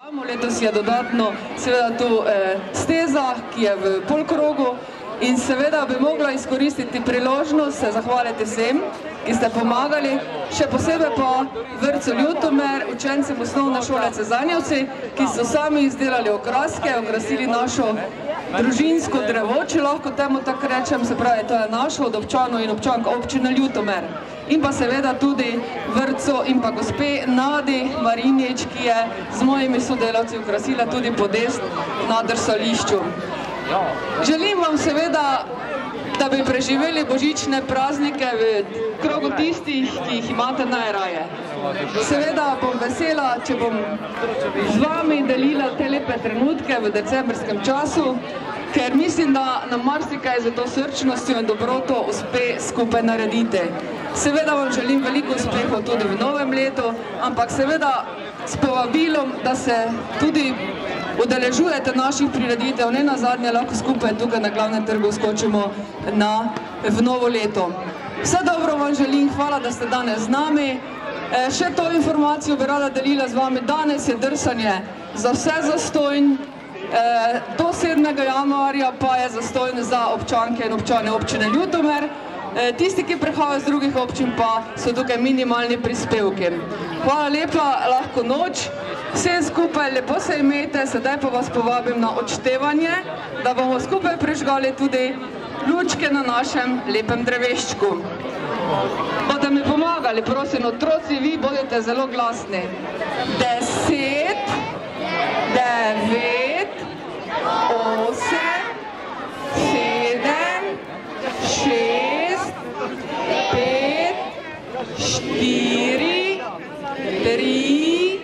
Letos je dodatno seveda tu steza, ki je v polkrogu in seveda bi mogla izkoristiti priložnost, se zahvaliti vsem, ki ste pomagali, še posebej pa vrtcu Ljutomer, učencem osnovne šole Cezanjevci, ki so sami izdelali okraske, okrasili našo družinsko drevo, če lahko temu tako rečem, se pravi, to je našo od občanov in občank občine Ljutomer. In pa seveda tudi vrtcu in pa gospe Nadi Marinječ, ki je z mojimi sodelavci okrasila tudi podest na drsališču. Želim vam seveda, da bi preživeli božične praznike v krogu tistih, ki jih imate najraje. Seveda bom vesela, če bom z vami delila te lepe trenutke v decembrskem času, ker mislim, da nam marsikaj za to srčnostjo in dobroto uspe skupaj narediti. Seveda vam želim veliko uspehov tudi v novem letu, ampak seveda s povabilom, da se tudi udeležujete naših prireditev, ne nazadnje lahko skupaj tukaj na glavnem trgu skočimo v novo leto. Vse dobro vam želim, hvala, da ste danes z nami. Še to informacijo bi rada delila z vami. Danes je drsanje za vse zastojn, do 7. januarja pa je zastojn za občanke in občane občine Ljutomer. Tisti, ki prihajajo z drugih občin, pa so tukaj minimalni prispevki. Hvala lepa, lahko noč. Vse skupaj lepo se imejte, sedaj pa vas povabim na odštevanje, da bomo skupaj prižgali tudi lučke na našem lepem dreveščku. Boste mi pomagali, prosim, otroci, vi bodite zelo glasni. 10, 9, 8, 7, 6, 5, 4, 3,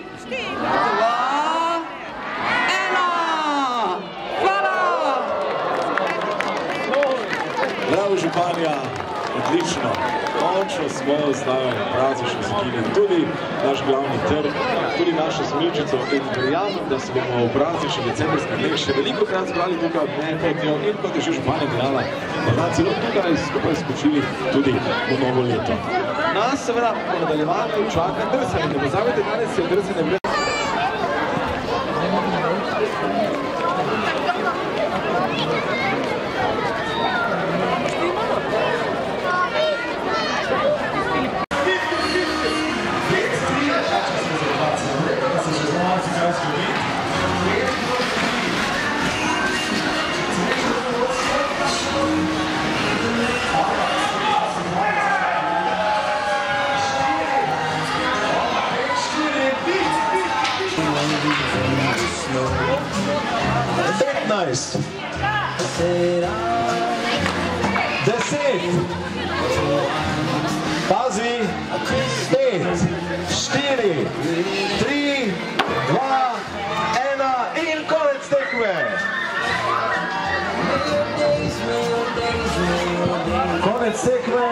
2, 1. Hvala! Bravo, županja, odlično. Končno smo zdaj praznično zakinili tudi naš glavni trg, tudi našo smilčico in verjamem, da se bomo v praznični decembrski dneh še veliko krat zbrali tukaj ob nepotnjo in kot je že županja dejala, da celo tukaj skupaj skočili tudi v novo leto. Nas seveda po nadaljevanju čaka drsanje. Ne pozabite, danes je drsanje brez... Nice. 10. Pazi. 5, 4, 3, 2, 1 in konec tekme. Konec tekme.